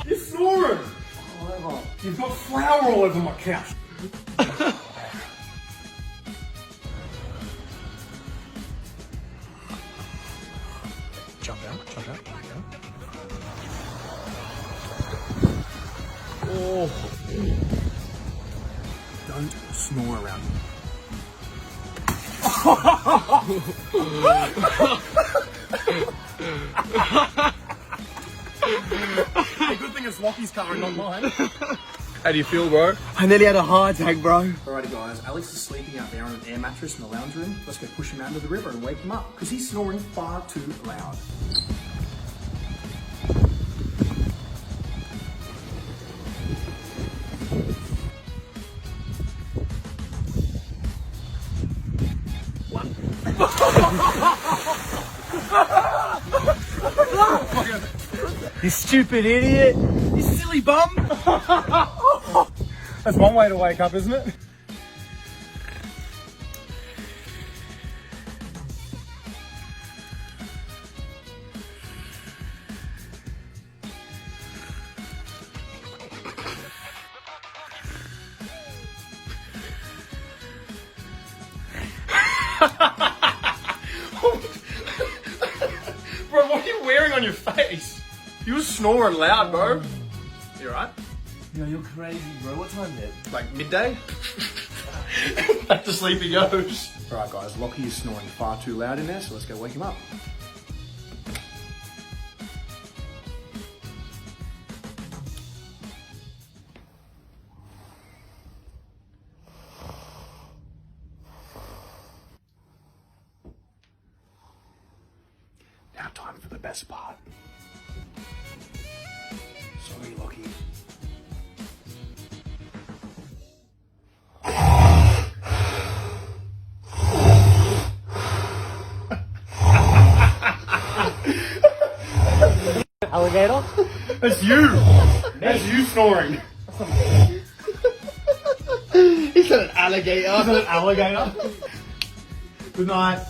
You're snoring. Whatever. You've got flour all over my couch. Jump out. Oh. Don't snore around me. Hey, good thing it's Lockie's car and not mine. How do you feel, bro? I nearly had a heart attack, bro. Alrighty guys, Alex is sleeping out there on an air mattress in the lounge room. Let's go push him out into the river and wake him up, because he's snoring far too loud. You stupid idiot. You silly bum. That's one way to wake up, isn't it? Bro, what are you wearing on your face? You were snoring loud, bro. You alright? Yo, you're crazy, bro. What time is it? Like midday? Back to sleep he goes. Alright guys, Lockie is snoring far too loud in there, so let's go wake him up. Now time for the best part. Sorry, Lockie. Alligator? That's you! That's you snoring! He said an alligator. Is that an alligator? Good night.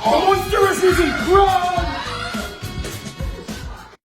Monster is risen!